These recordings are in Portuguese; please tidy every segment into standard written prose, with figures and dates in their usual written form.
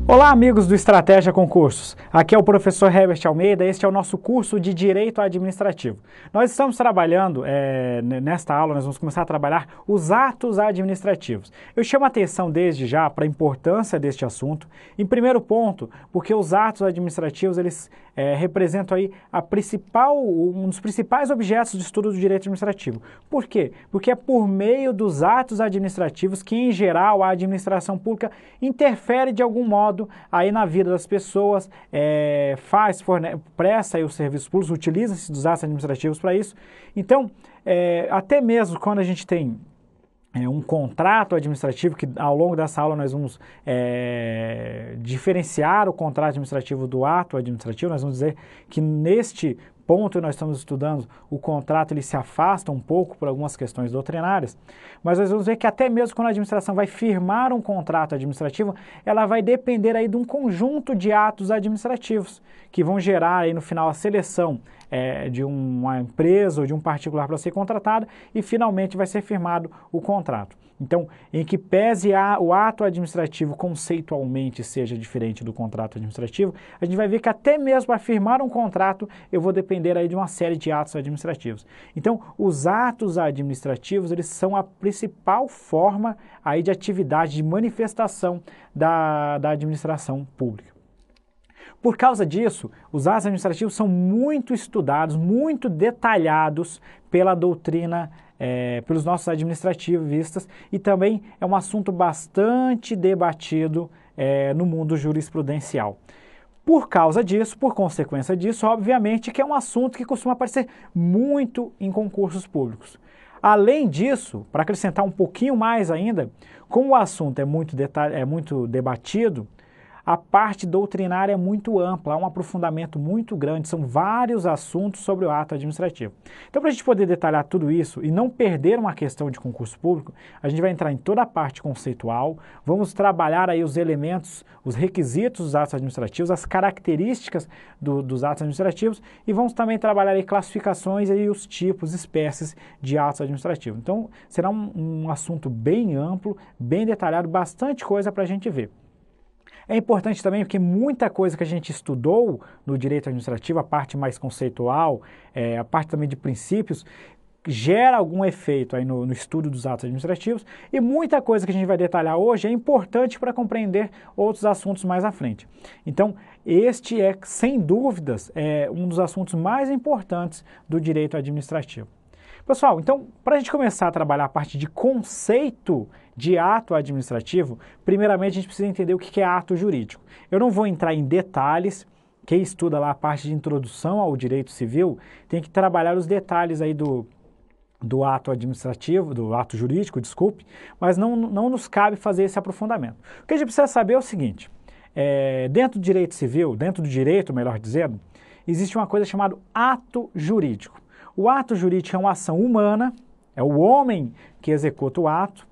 Olá, amigos do Estratégia Concursos. Aqui é o professor Herbert Almeida, este é o nosso curso de Direito Administrativo. Nós estamos trabalhando, nesta aula, nós vamos começar a trabalhar os atos administrativos. Eu chamo a atenção desde já para a importância deste assunto. Em primeiro ponto, porque os atos administrativos, eles representam aí um dos principais objetos de estudo do direito administrativo. Por quê? Porque é por meio dos atos administrativos que, em geral, a administração pública interfere de algum modo aí na vida das pessoas, presta aí os serviços públicos, utiliza-se dos atos administrativos para isso. Então, até mesmo quando a gente tem um contrato administrativo, que ao longo dessa aula nós vamos diferenciar o contrato administrativo do ato administrativo, nós vamos dizer que neste ponto que nós estamos estudando, o contrato ele se afasta um pouco por algumas questões doutrinárias, mas nós vamos ver que até mesmo quando a administração vai firmar um contrato administrativo, ela vai depender aí de um conjunto de atos administrativos que vão gerar aí no final a seleção de uma empresa ou de um particular para ser contratado e finalmente vai ser firmado o contrato. Então, em que pese o ato administrativo conceitualmente seja diferente do contrato administrativo, a gente vai ver que até mesmo para firmar um contrato eu vou depender aí de uma série de atos administrativos. Então, os atos administrativos, eles são a principal forma aí de atividade, de manifestação da administração pública. Por causa disso, os atos administrativos são muito estudados, muito detalhados pela doutrina, pelos nossos administrativistas, e também é um assunto bastante debatido no mundo jurisprudencial. Por causa disso, por consequência disso, obviamente que é um assunto que costuma aparecer muito em concursos públicos. Além disso, para acrescentar um pouquinho mais ainda, como o assunto é muito debatido, a parte doutrinária é muito ampla, há um aprofundamento muito grande, são vários assuntos sobre o ato administrativo. Então, para a gente poder detalhar tudo isso e não perder uma questão de concurso público, a gente vai entrar em toda a parte conceitual, vamos trabalhar aí os elementos, os requisitos dos atos administrativos, as características dos atos administrativos e vamos também trabalhar aí classificações e os tipos, espécies de atos administrativos. Então, será um assunto bem amplo, bem detalhado, bastante coisa para a gente ver. É importante também porque muita coisa que a gente estudou no direito administrativo, a parte mais conceitual, a parte também de princípios, gera algum efeito aí no estudo dos atos administrativos e muita coisa que a gente vai detalhar hoje é importante para compreender outros assuntos mais à frente. Então, este é, sem dúvidas, um dos assuntos mais importantes do direito administrativo. Pessoal, então, para a gente começar a trabalhar a parte de conceito de ato administrativo, primeiramente a gente precisa entender o que é ato jurídico. Eu não vou entrar em detalhes, quem estuda lá a parte de introdução ao direito civil tem que trabalhar os detalhes aí do ato administrativo, do ato jurídico, desculpe, mas não nos cabe fazer esse aprofundamento. O que a gente precisa saber é o seguinte, dentro do direito civil, dentro do direito, melhor dizendo, existe uma coisa chamada ato jurídico. O ato jurídico é uma ação humana, é o homem que executa o ato.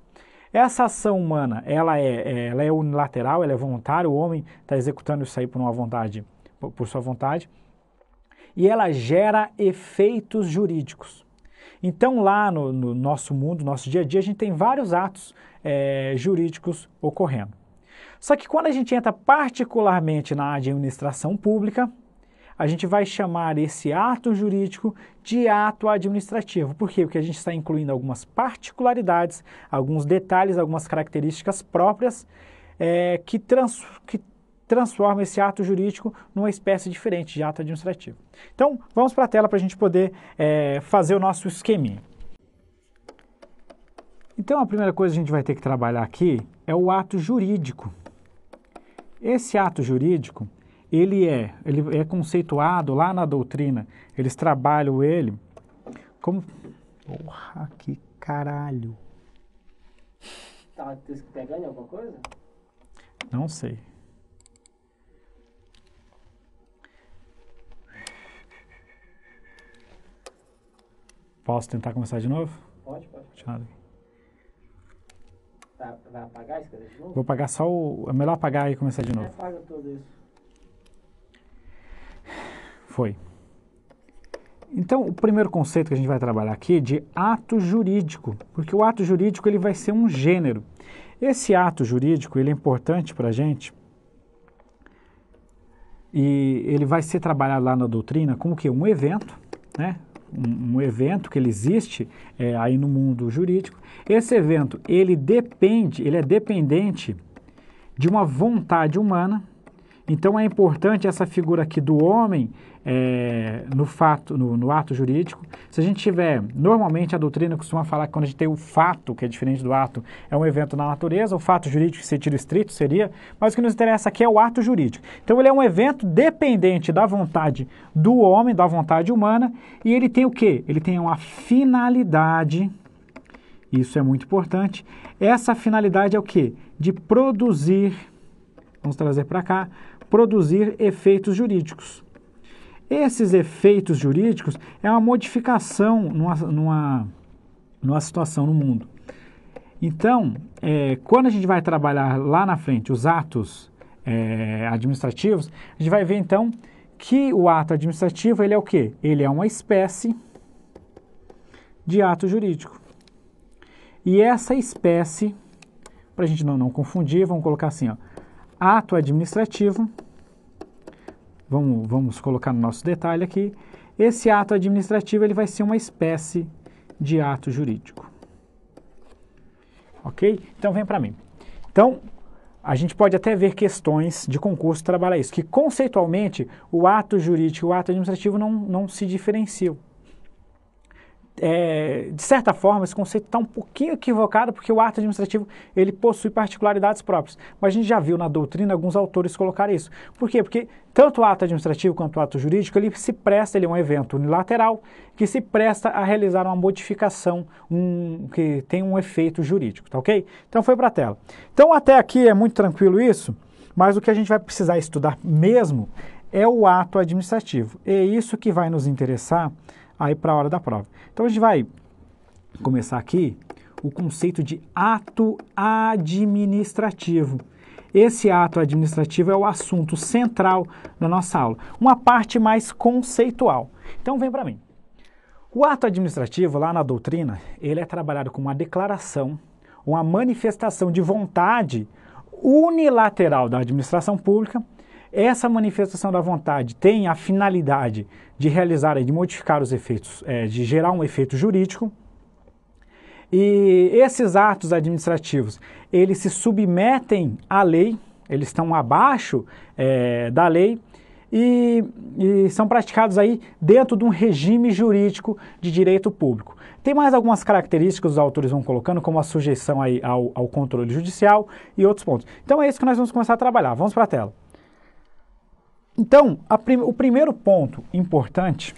Essa ação humana, ela é unilateral, ela é voluntária, o homem está executando isso aí por sua vontade, e ela gera efeitos jurídicos. Então, lá no nosso mundo, no nosso dia a dia, a gente tem vários atos jurídicos ocorrendo. Só que quando a gente entra particularmente na administração pública, a gente vai chamar esse ato jurídico de ato administrativo. Por quê? Porque a gente está incluindo algumas particularidades, alguns detalhes, algumas características próprias que transformam esse ato jurídico numa espécie diferente de ato administrativo. Então, vamos para a tela para a gente poder fazer o nosso esqueminha. Então, a primeira coisa que a gente vai ter que trabalhar aqui é o ato jurídico. Esse ato jurídico, ele é conceituado lá na doutrina, eles trabalham ele como... Porra, que caralho! Tá pegando alguma coisa? Não sei. Posso tentar começar de novo? Pode. Continuar aqui. Vai apagar isso de novo? Vou apagar só o... É melhor apagar e começar de novo. Apaga tudo isso. Foi. Então, o primeiro conceito que a gente vai trabalhar aqui é de ato jurídico, porque o ato jurídico ele vai ser um gênero. Esse ato jurídico ele é importante para a gente e ele vai ser trabalhado lá na doutrina como que um evento, né? Um evento que ele existe aí no mundo jurídico. Esse evento, ele é dependente de uma vontade humana. Então é importante essa figura aqui do homem no ato jurídico. Se a gente tiver, normalmente a doutrina costuma falar que quando a gente tem o fato, que é diferente do ato, é um evento na natureza, o fato jurídico, em sentido estrito, seria, mas o que nos interessa aqui é o ato jurídico. Então ele é um evento dependente da vontade do homem, da vontade humana, e ele tem o quê? Ele tem uma finalidade, isso é muito importante. Essa finalidade é o quê? De produzir, vamos trazer para cá, produzir efeitos jurídicos. Esses efeitos jurídicos é uma modificação numa situação no mundo. Então, quando a gente vai trabalhar lá na frente os atos administrativos, a gente vai ver então que o ato administrativo ele é o quê? Ele é uma espécie de ato jurídico. E essa espécie, para a gente não confundir, vamos colocar assim, ó, ato administrativo, vamos colocar no nosso detalhe aqui, esse ato administrativo ele vai ser uma espécie de ato jurídico. Ok? Então vem para mim. Então, a gente pode até ver questões de concurso trabalhar isso, que conceitualmente o ato jurídico e o ato administrativo não se diferenciam. De certa forma, esse conceito está um pouquinho equivocado, porque o ato administrativo ele possui particularidades próprias. Mas a gente já viu na doutrina alguns autores colocar isso. Por quê? Porque tanto o ato administrativo quanto o ato jurídico, ele é um evento unilateral que se presta a realizar uma modificação que tem um efeito jurídico, tá ok? Então foi para a tela. Então até aqui é muito tranquilo isso, mas o que a gente vai precisar estudar mesmo é o ato administrativo. É isso que vai nos interessar aí para a hora da prova. Então a gente vai começar aqui o conceito de ato administrativo. Esse ato administrativo é o assunto central da nossa aula, uma parte mais conceitual. Então vem para mim. O ato administrativo lá na doutrina, ele é trabalhado com uma declaração, uma manifestação de vontade unilateral da administração pública. Essa manifestação da vontade tem a finalidade de realizar, de modificar os efeitos, de gerar um efeito jurídico. E esses atos administrativos, eles se submetem à lei, eles estão abaixo da lei e são praticados aí dentro de um regime jurídico de direito público. Tem mais algumas características que os autores vão colocando, como a sujeição aí ao controle judicial e outros pontos. Então é isso que nós vamos começar a trabalhar. Vamos para a tela. Então, o primeiro ponto importante,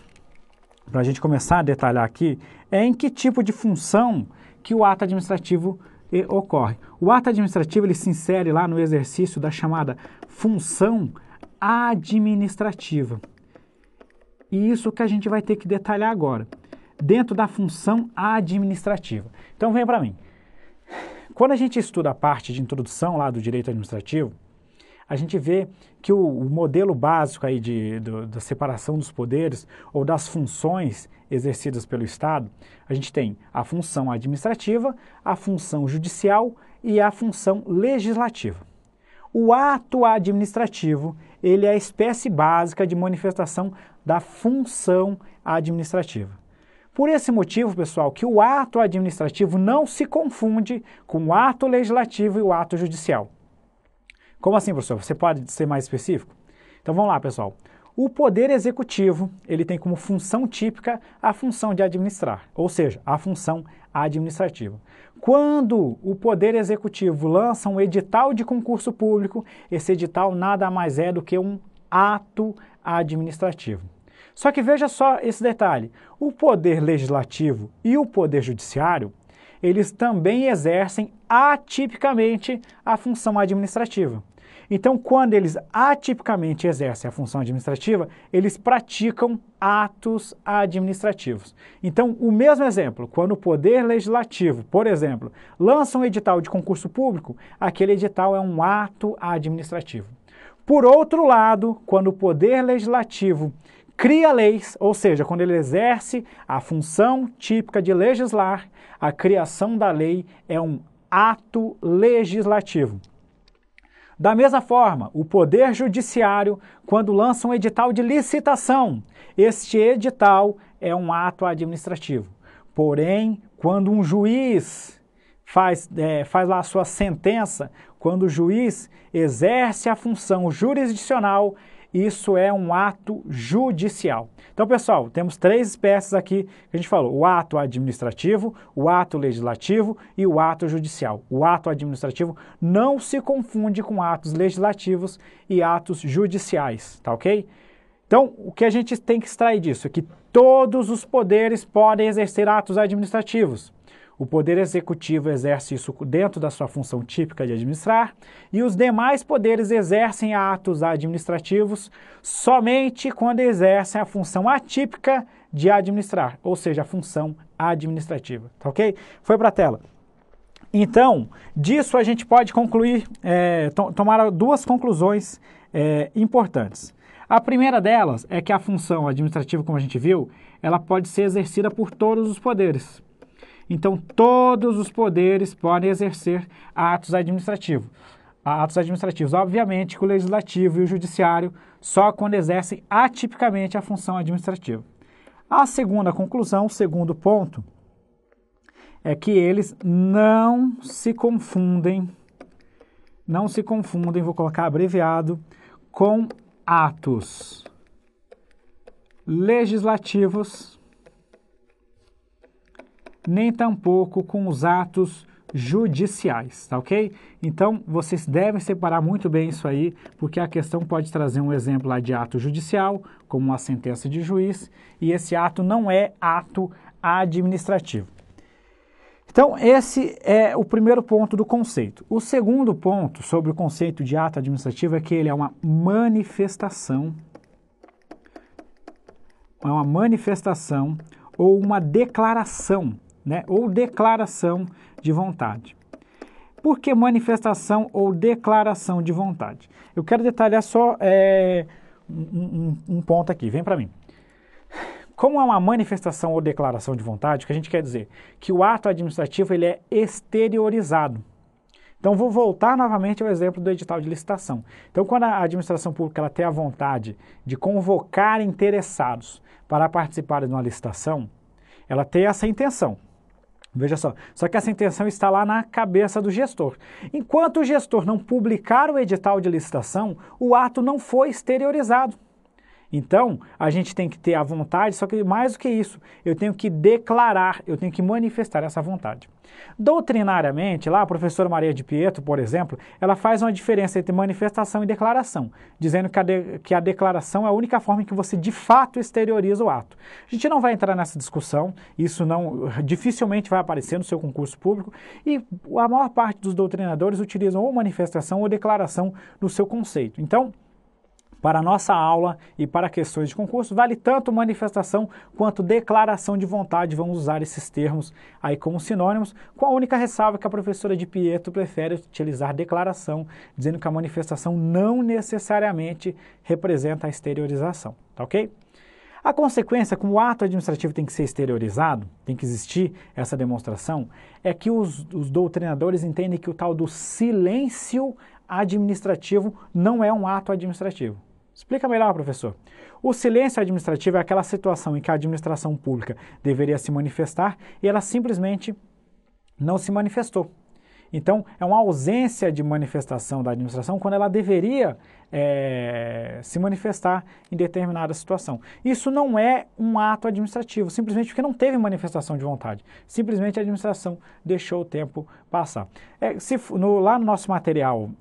para a gente começar a detalhar aqui, é em que tipo de função que o ato administrativo ocorre. O ato administrativo ele se insere lá no exercício da chamada função administrativa. E isso que a gente vai ter que detalhar agora, dentro da função administrativa. Então, venha para mim. Quando a gente estuda a parte de introdução lá do direito administrativo, a gente vê que o modelo básico aí da separação dos poderes ou das funções exercidas pelo Estado, a gente tem a função administrativa, a função judicial e a função legislativa. O ato administrativo, ele é a espécie básica de manifestação da função administrativa. Por esse motivo, pessoal, que o ato administrativo não se confunde com o ato legislativo e o ato judicial. Como assim, professor? Você pode ser mais específico? Então vamos lá, pessoal. O poder executivo, ele tem como função típica a função de administrar, ou seja, a função administrativa. Quando o poder executivo lança um edital de concurso público, esse edital nada mais é do que um ato administrativo. Só que veja só esse detalhe, o poder legislativo e o poder judiciário, eles também exercem atipicamente a função administrativa. Então, quando eles atipicamente exercem a função administrativa, eles praticam atos administrativos. Então, o mesmo exemplo, quando o Poder Legislativo, por exemplo, lança um edital de concurso público, aquele edital é um ato administrativo. Por outro lado, quando o Poder Legislativo cria leis, ou seja, quando ele exerce a função típica de legislar, a criação da lei é um ato legislativo. Da mesma forma, o Poder Judiciário, quando lança um edital de licitação, este edital é um ato administrativo. Porém, quando um juiz faz lá a sua sentença, quando o juiz exerce a função jurisdicional, isso é um ato judicial. Então, pessoal, temos 3 espécies aqui que a gente falou: o ato administrativo, o ato legislativo e o ato judicial. O ato administrativo não se confunde com atos legislativos e atos judiciais, tá ok? Então, o que a gente tem que extrair disso é que todos os poderes podem exercer atos administrativos. O Poder Executivo exerce isso dentro da sua função típica de administrar e os demais poderes exercem atos administrativos somente quando exercem a função atípica de administrar, ou seja, a função administrativa, tá ok? Foi para a tela. Então, disso a gente pode concluir, tomar 2 conclusões importantes. A primeira delas é que a função administrativa, como a gente viu, ela pode ser exercida por todos os poderes. Então, todos os poderes podem exercer atos administrativos. Obviamente que o legislativo e o judiciário só quando exercem atipicamente a função administrativa. A segunda conclusão, o segundo ponto, é que eles não se confundem, vou colocar abreviado, com atos legislativos, nem tampouco com os atos judiciais, tá ok? Então, vocês devem separar muito bem isso aí, porque a questão pode trazer um exemplo lá de ato judicial, como uma sentença de juiz, e esse ato não é ato administrativo. Então, esse é o primeiro ponto do conceito. O segundo ponto sobre o conceito de ato administrativo é que ele é uma manifestação ou uma declaração, né? Ou declaração de vontade. Por que manifestação ou declaração de vontade? Eu quero detalhar só um ponto aqui, vem para mim. Como é uma manifestação ou declaração de vontade, o que a gente quer dizer? Que o ato administrativo ele é exteriorizado. Então, vou voltar novamente ao exemplo do edital de licitação. Então, quando a administração pública ela tem a vontade de convocar interessados para participar de uma licitação, ela tem essa intenção. Veja só que essa intenção está lá na cabeça do gestor. Enquanto o gestor não publicar o edital de licitação, o ato não foi exteriorizado. Então, a gente tem que ter a vontade, só que mais do que isso, eu tenho que declarar, eu tenho que manifestar essa vontade. Doutrinariamente, lá a professora Maria de Pietro, por exemplo, ela faz uma diferença entre manifestação e declaração, dizendo que a declaração é a única forma em que você de fato exterioriza o ato. A gente não vai entrar nessa discussão, isso dificilmente vai aparecer no seu concurso público, e a maior parte dos doutrinadores utilizam ou manifestação ou declaração no seu conceito. Então, para a nossa aula e para questões de concurso, vale tanto manifestação quanto declaração de vontade. Vamos usar esses termos aí como sinônimos, com a única ressalva que a professora de Pietro prefere utilizar declaração, dizendo que a manifestação não necessariamente representa a exteriorização, tá ok? A consequência, como o ato administrativo tem que ser exteriorizado, tem que existir essa demonstração, é que os doutrinadores entendem que o tal do silêncio administrativo não é um ato administrativo. Explica melhor, professor. O silêncio administrativo é aquela situação em que a administração pública deveria se manifestar e ela simplesmente não se manifestou. Então, é uma ausência de manifestação da administração quando ela deveria se manifestar em determinada situação. Isso não é um ato administrativo, simplesmente porque não teve manifestação de vontade. Simplesmente a administração deixou o tempo passar. Lá no nosso material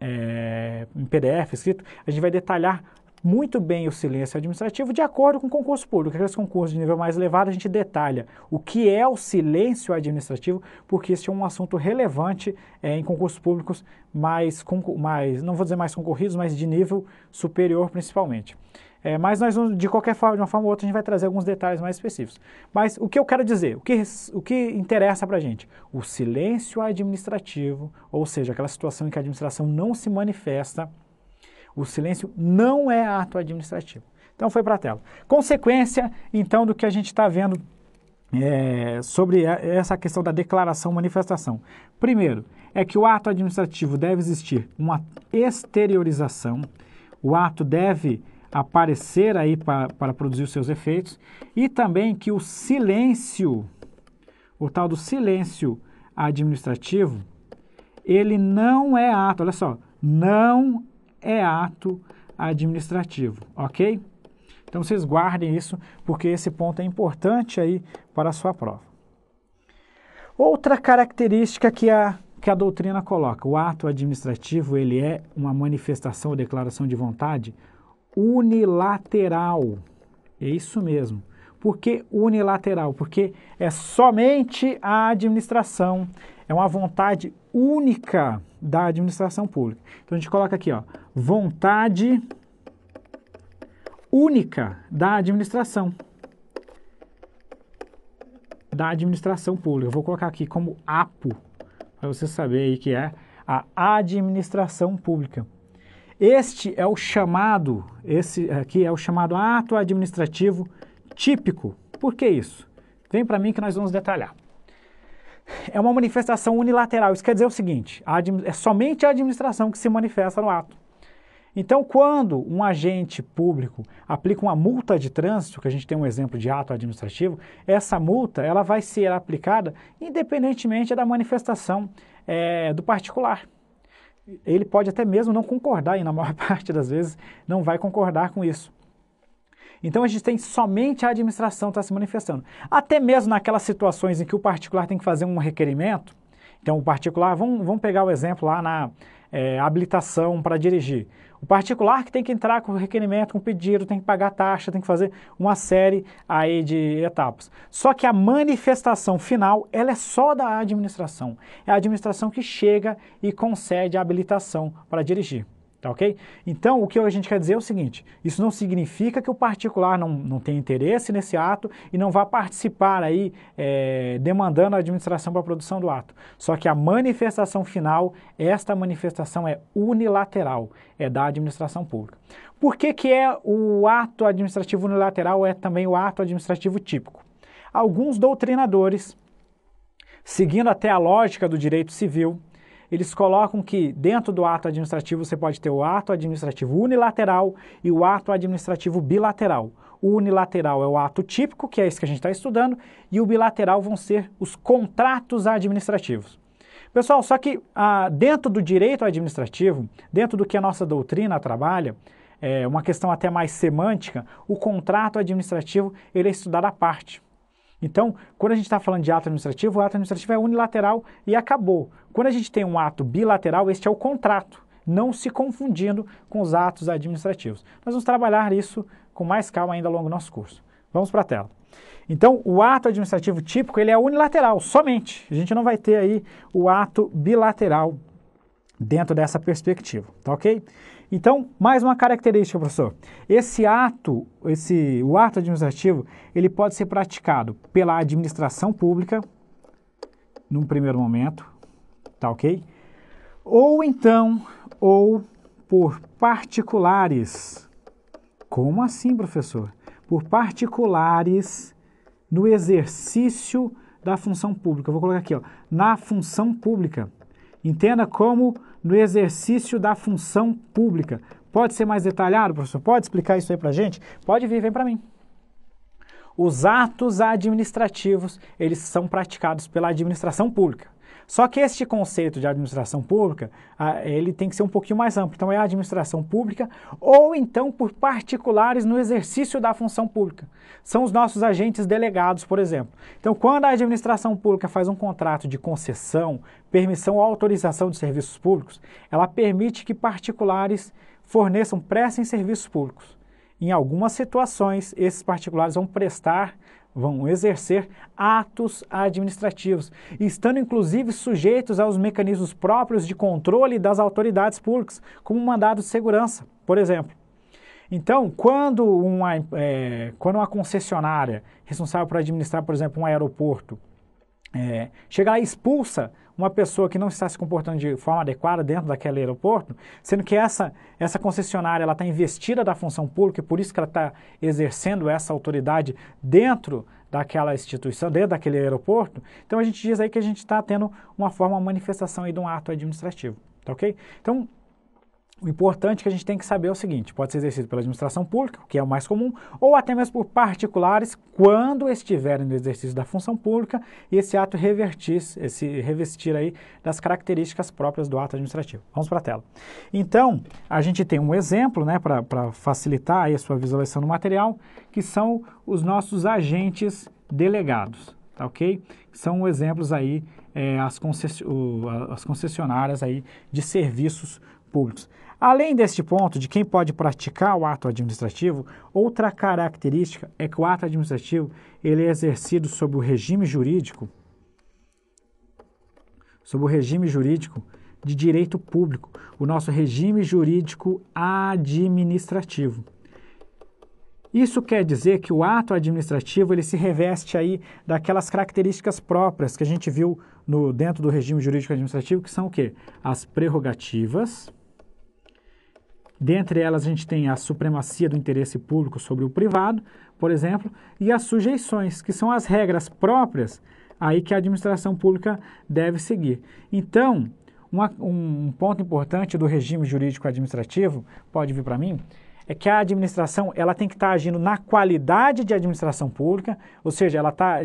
em PDF escrito, a gente vai detalhar muito bem o silêncio administrativo de acordo com o concurso público. Aqueles concursos de nível mais elevado, a gente detalha o que é o silêncio administrativo, porque esse é um assunto relevante em concursos públicos não vou dizer mais concorridos, mas de nível superior principalmente. Mas nós, de qualquer forma, de uma forma ou outra, a gente vai trazer alguns detalhes mais específicos. Mas o que eu quero dizer, o que interessa para a gente? O silêncio administrativo, ou seja, aquela situação em que a administração não se manifesta, o silêncio não é ato administrativo. Então foi para a tela. Consequência, então, do que a gente está vendo sobre essa questão da declaração manifestação. Primeiro, é que o ato administrativo deve existir uma exteriorização, o ato deve aparecer aí para produzir os seus efeitos, e também que o silêncio, o tal do silêncio administrativo, ele não é ato, olha só, não é ato administrativo, ok? Então vocês guardem isso, porque esse ponto é importante aí para a sua prova. Outra característica que a doutrina coloca, o ato administrativo, ele é uma manifestação ou declaração de vontade unilateral. É isso mesmo. Por que unilateral? Porque é somente a administração, é uma vontade única da administração pública. Então a gente coloca aqui, ó, vontade única da administração pública. Eu vou colocar aqui como APO, para você saber aí que é a administração pública. Esse aqui é o chamado ato administrativo típico. Por que isso? Vem para mim que nós vamos detalhar. É uma manifestação unilateral. Isso quer dizer o seguinte, é somente a administração que se manifesta no ato. Então, quando um agente público aplica uma multa de trânsito, que a gente tem um exemplo de ato administrativo, essa multa ela vai ser aplicada independentemente da manifestação do particular. Ele pode até mesmo não concordar, e na maior parte das vezes não vai concordar com isso. Então a gente tem somente a administração está se manifestando. Até mesmo naquelas situações em que o particular tem que fazer um requerimento, então o particular, vamos pegar o exemplo lá na habilitação para dirigir. O particular que tem que entrar com o requerimento, com o pedido, tem que pagar taxa, tem que fazer uma série aí de etapas. Só que a manifestação final, ela é só da administração. É a administração que chega e concede a habilitação para dirigir. Tá ok? Então, o que a gente quer dizer é o seguinte, isso não significa que o particular não tem interesse nesse ato e não vá participar aí demandando a administração para a produção do ato. Só que a manifestação final, esta manifestação é unilateral, é da administração pública. Por que é o ato administrativo unilateral é também o ato administrativo típico? Alguns doutrinadores, seguindo até a lógica do direito civil, eles colocam que dentro do ato administrativo você pode ter o ato administrativo unilateral e o ato administrativo bilateral. O unilateral é o ato típico, que é esse que a gente está estudando, e o bilateral vão ser os contratos administrativos. Pessoal, só que dentro do direito administrativo, dentro do que a nossa doutrina trabalha, uma questão até mais semântica, o contrato administrativo ele é estudado à parte. Então, quando a gente está falando de ato administrativo, o ato administrativo é unilateral e acabou. Quando a gente tem um ato bilateral, este é o contrato, não se confundindo com os atos administrativos. Nós vamos trabalhar isso com mais calma ainda ao longo do nosso curso. Vamos para a tela. Então, o ato administrativo típico, ele é unilateral, somente. A gente não vai ter aí o ato bilateral dentro dessa perspectiva, tá ok? Então, mais uma característica, professor. O ato administrativo, ele pode ser praticado pela administração pública, num primeiro momento, tá ok? Ou por particulares. Como assim, professor? Por particulares no exercício da função pública. Eu vou colocar aqui, ó, na função pública. Entenda como no exercício da função pública. Pode ser mais detalhado, professor? Pode explicar isso aí para a gente? Pode vir, vem para mim. Os atos administrativos, eles são praticados pela administração pública. Só que este conceito de administração pública, ele tem que ser um pouquinho mais amplo. Então, é a administração pública ou então por particulares no exercício da função pública. São os nossos agentes delegados, por exemplo. Então, quando a administração pública faz um contrato de concessão, permissão ou autorização de serviços públicos, ela permite que particulares prestem serviços públicos. Em algumas situações, esses particulares vão exercer atos administrativos, estando inclusive sujeitos aos mecanismos próprios de controle das autoridades públicas, como mandado de segurança, por exemplo. Então, quando uma concessionária responsável por administrar, por exemplo, um aeroporto, chega lá e expulsa uma pessoa que não está se comportando de forma adequada dentro daquele aeroporto, sendo que essa concessionária ela está investida da função pública e por isso que ela está exercendo essa autoridade dentro daquela instituição, dentro daquele aeroporto, então a gente diz aí que a gente está tendo uma manifestação aí de um ato administrativo, tá ok? Então, o importante que a gente tem que saber é o seguinte, pode ser exercido pela administração pública, que é o mais comum, ou até mesmo por particulares, quando estiverem no exercício da função pública e esse ato revestir aí das características próprias do ato administrativo. Vamos para a tela. Então, a gente tem um exemplo, né, para facilitar aí a sua visualização do material, que são os nossos agentes delegados, tá ok? São exemplos aí, as concessionárias aí de serviços públicos. Além deste ponto de quem pode praticar o ato administrativo, outra característica é que o ato administrativo ele é exercido sob o regime jurídico de direito público, o nosso regime jurídico administrativo. Isso quer dizer que o ato administrativo ele se reveste aí daquelas características próprias que a gente viu dentro do regime jurídico administrativo, que são o quê? As prerrogativas. Dentre elas, a gente tem a supremacia do interesse público sobre o privado, por exemplo, e as sujeições, que são as regras próprias aí que a administração pública deve seguir. Então, um ponto importante do regime jurídico administrativo, pode vir para mim, é que a administração ela tem que estar agindo na qualidade de administração pública, ou seja, ela está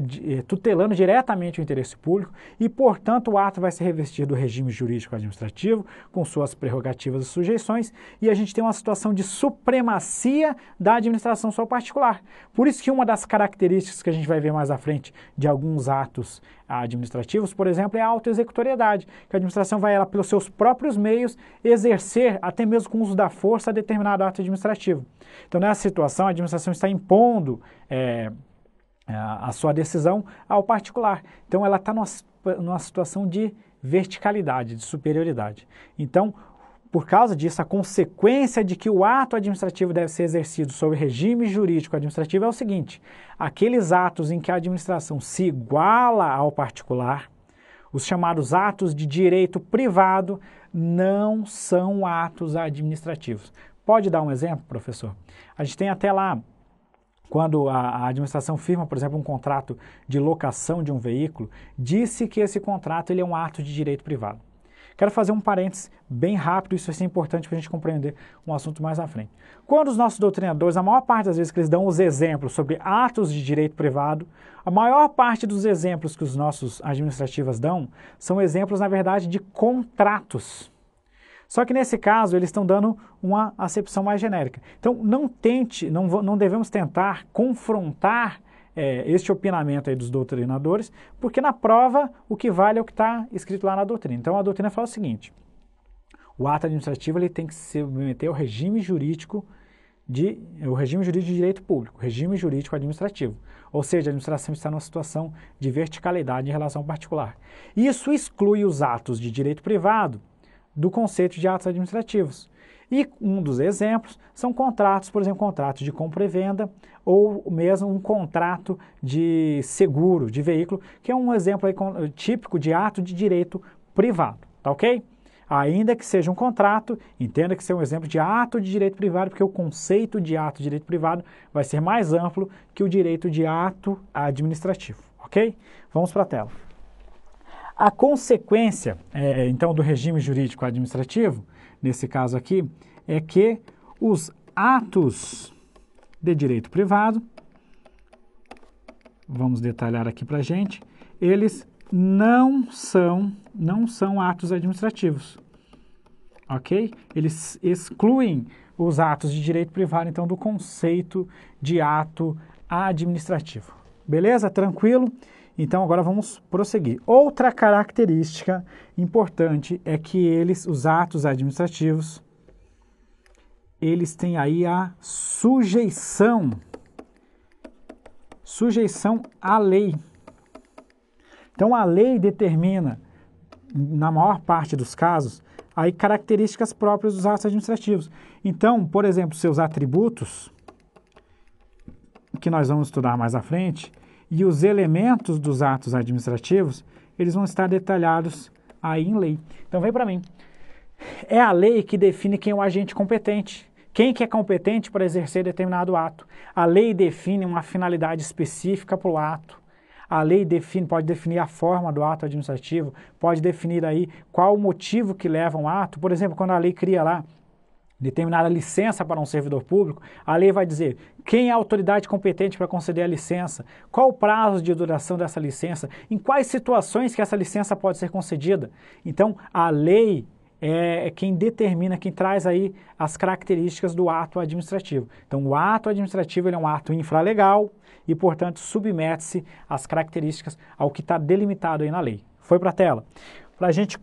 tutelando diretamente o interesse público e, portanto, o ato vai se revestir do regime jurídico administrativo, com suas prerrogativas e sujeições, e a gente tem uma situação de supremacia da administração sobre o particular. Por isso que uma das características que a gente vai ver mais à frente de alguns atos administrativos, por exemplo, é a autoexecutoriedade, que a administração vai, ela, pelos seus próprios meios, exercer, até mesmo com o uso da força, determinado ato administrativo. Então, nessa situação, a administração está impondo a sua decisão ao particular. Então, ela está numa situação de verticalidade, de superioridade. Então, por causa disso, a consequência de que o ato administrativo deve ser exercido sob regime jurídico administrativo é o seguinte: aqueles atos em que a administração se iguala ao particular, os chamados atos de direito privado, não são atos administrativos. Pode dar um exemplo, professor? A gente tem até lá, quando a administração firma, por exemplo, um contrato de locação de um veículo, disse que esse contrato ele é um ato de direito privado. Quero fazer um parênteses bem rápido, isso vai ser importante para a gente compreender um assunto mais à frente. Quando os nossos doutrinadores, a maior parte das vezes que eles dão os exemplos sobre atos de direito privado, a maior parte dos exemplos que os nossos administrativas dão são exemplos, na verdade, de contratos. Só que nesse caso eles estão dando uma acepção mais genérica. Então não devemos tentar confrontar este opinamento aí dos doutrinadores, porque na prova o que vale é o que está escrito lá na doutrina. Então a doutrina fala o seguinte: o ato administrativo ele tem que se submeter ao regime jurídico de direito público, regime jurídico administrativo. Ou seja, a administração está numa situação de verticalidade em relação ao particular. Isso exclui os atos de direito privado do conceito de atos administrativos. E um dos exemplos são contratos, por exemplo, contratos de compra e venda ou mesmo um contrato de seguro de veículo, que é um exemplo aí típico de ato de direito privado, tá ok? Ainda que seja um contrato, entenda que seja um exemplo de ato de direito privado, porque o conceito de ato de direito privado vai ser mais amplo que o direito de ato administrativo, ok? Vamos para a tela. A consequência, então, do regime jurídico administrativo, nesse caso aqui, é que os atos de direito privado, vamos detalhar aqui para a gente, eles não são atos administrativos, ok? Eles excluem os atos de direito privado, então, do conceito de ato administrativo. Beleza? Tranquilo? Então, agora vamos prosseguir. Outra característica importante é que os atos administrativos, eles têm aí a sujeição à lei. Então, a lei determina, na maior parte dos casos, aí características próprias dos atos administrativos. Então, por exemplo, seus atributos, que nós vamos estudar mais à frente, e os elementos dos atos administrativos, eles vão estar detalhados aí em lei. Então vem para mim. É a lei que define quem é o agente competente. Quem que é competente para exercer determinado ato? A lei define uma finalidade específica para o ato. A lei pode definir a forma do ato administrativo, pode definir aí qual o motivo que leva um ato. Por exemplo, quando a lei cria lá determinada licença para um servidor público, a lei vai dizer quem é a autoridade competente para conceder a licença, qual o prazo de duração dessa licença, em quais situações que essa licença pode ser concedida. Então, a lei é quem determina, quem traz aí as características do ato administrativo. Então, o ato administrativo ele é um ato infralegal e, portanto, submete-se às características ao que está delimitado aí na lei. Foi para a tela. Para a gente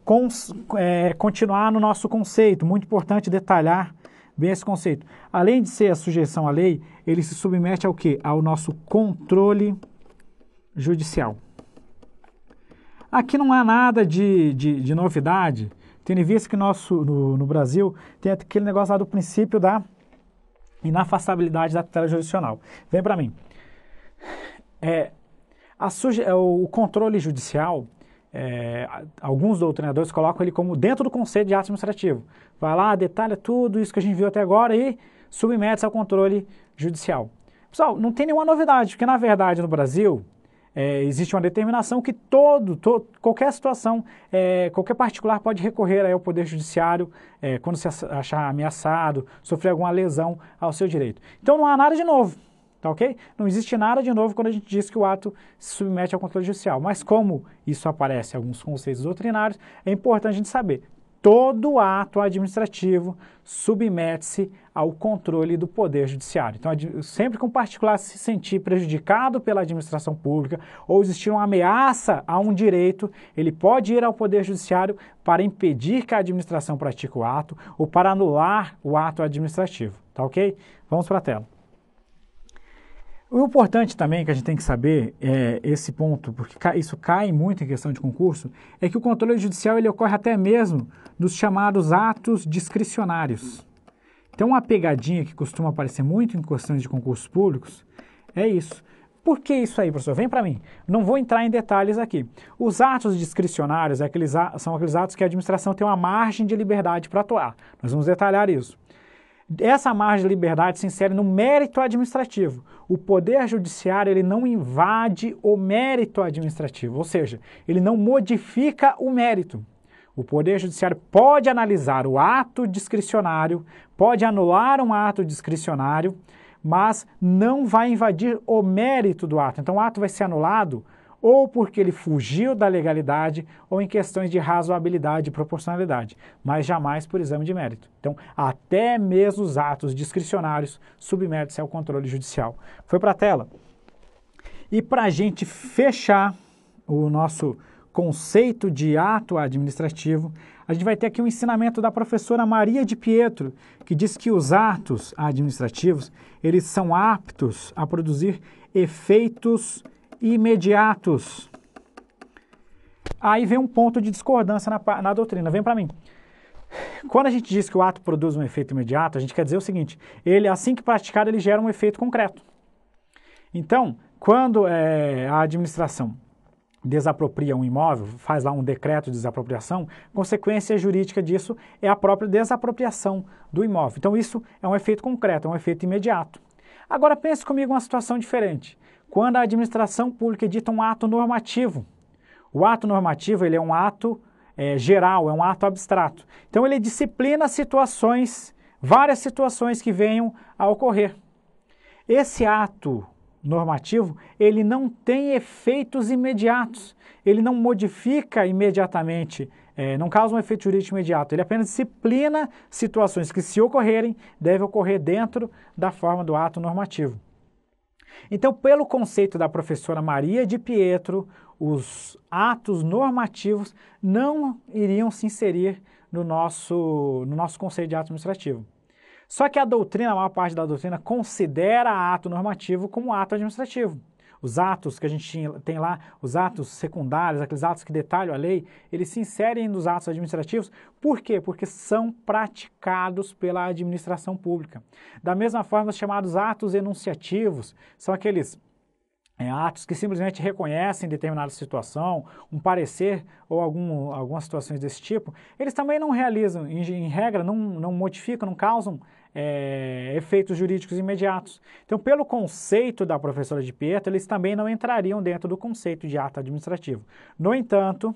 continuar no nosso conceito, muito importante detalhar bem esse conceito. Além de ser a sujeição à lei, ele se submete ao quê? Ao nosso controle judicial. Aqui não há nada de novidade, tendo em vista que no Brasil tem aquele negócio lá do princípio da inafastabilidade da tutela jurisdicional. Vem para mim. O controle judicial, alguns doutrinadores colocam ele como dentro do conceito de ato administrativo. Vai lá, detalha tudo isso que a gente viu até agora e submete-se ao controle judicial. Pessoal, não tem nenhuma novidade, porque na verdade no Brasil existe uma determinação que qualquer situação, qualquer particular pode recorrer aí ao Poder Judiciário quando se achar ameaçado, sofrer alguma lesão ao seu direito. Então não há nada de novo. Tá ok? Não existe nada de novo quando a gente diz que o ato se submete ao controle judicial. Mas como isso aparece em alguns conceitos doutrinários, é importante a gente saber. Todo ato administrativo submete-se ao controle do Poder Judiciário. Então, sempre que um particular se sentir prejudicado pela administração pública ou existir uma ameaça a um direito, ele pode ir ao Poder Judiciário para impedir que a administração pratique o ato ou para anular o ato administrativo. Tá ok? Vamos para a tela. O importante também que a gente tem que saber, esse ponto, porque isso cai muito em questão de concurso, é que o controle judicial ele ocorre até mesmo nos chamados atos discricionários. Então, uma pegadinha que costuma aparecer muito em questões de concursos públicos é isso. Por que isso aí, professor? Vem para mim. Não vou entrar em detalhes aqui. Os atos discricionários são aqueles atos que a administração tem uma margem de liberdade para atuar. Nós vamos detalhar isso. Essa margem de liberdade se insere no mérito administrativo. O Poder Judiciário ele não invade o mérito administrativo, ou seja, ele não modifica o mérito. O Poder Judiciário pode analisar o ato discricionário, pode anular um ato discricionário, mas não vai invadir o mérito do ato. Então o ato vai ser anulado ou porque ele fugiu da legalidade ou em questões de razoabilidade e proporcionalidade, mas jamais por exame de mérito. Então, até mesmo os atos discricionários submetem-se ao controle judicial. Foi para a tela. E para a gente fechar o nosso conceito de ato administrativo, a gente vai ter aqui um ensinamento da professora Maria de Pietro, que diz que os atos administrativos, eles são aptos a produzir efeitos imediatos. Aí vem um ponto de discordância na doutrina. Vem para mim. Quando a gente diz que o ato produz um efeito imediato, a gente quer dizer o seguinte: ele, assim que praticado, ele gera um efeito concreto. Então, quando a administração desapropria um imóvel, faz lá um decreto de desapropriação, consequência jurídica disso é a própria desapropriação do imóvel. Então, isso é um efeito concreto, é um efeito imediato. Agora, pense comigo uma situação diferente. Quando a administração pública edita um ato normativo. O ato normativo ele é um ato geral, é um ato abstrato. Então ele disciplina situações, várias situações que venham a ocorrer. Esse ato normativo, ele não tem efeitos imediatos. Ele não modifica imediatamente, não causa um efeito jurídico imediato. Ele apenas disciplina situações que, se ocorrerem, devem ocorrer dentro da forma do ato normativo. Então, pelo conceito da professora Maria de Pietro, os atos normativos não iriam se inserir no nosso conceito de ato administrativo. Só que a maior parte da doutrina, considera ato normativo como ato administrativo. Os atos que a gente tem lá, os atos secundários, aqueles atos que detalham a lei, eles se inserem nos atos administrativos. Por quê? Porque são praticados pela administração pública. Da mesma forma, os chamados atos enunciativos são aqueles atos que simplesmente reconhecem determinada situação, um parecer ou algumas situações desse tipo, eles também não realizam, em regra, não modificam, não causam efeitos jurídicos imediatos. Então, pelo conceito da professora de Pietro, eles também não entrariam dentro do conceito de ato administrativo. No entanto,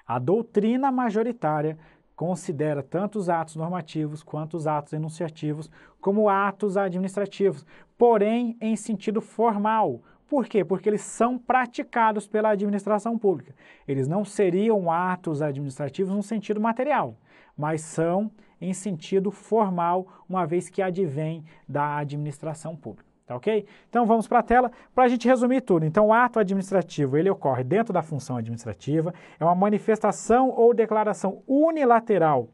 a doutrina majoritária considera tanto os atos normativos quanto os atos enunciativos como atos administrativos, porém em sentido formal. Por quê? Porque eles são praticados pela administração pública. Eles não seriam atos administrativos no sentido material, mas são em sentido formal, uma vez que advém da administração pública. Tá ok? Então vamos para a tela para a gente resumir tudo. Então o ato administrativo, ele ocorre dentro da função administrativa, é uma manifestação ou declaração unilateral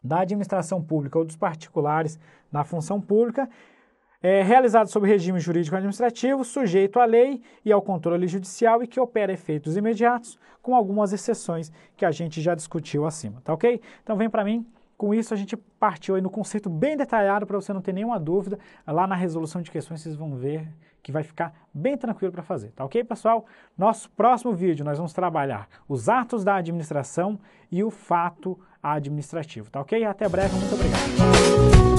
da administração pública ou dos particulares na função pública, realizado sob regime jurídico administrativo, sujeito à lei e ao controle judicial e que opera efeitos imediatos, com algumas exceções que a gente já discutiu acima, tá ok? Então vem para mim. Com isso, a gente partiu aí no conceito bem detalhado para você não ter nenhuma dúvida. Lá na resolução de questões vocês vão ver que vai ficar bem tranquilo para fazer, tá ok, pessoal? Nosso próximo vídeo nós vamos trabalhar os atos da administração e o fato administrativo, tá ok? Até breve, muito obrigado.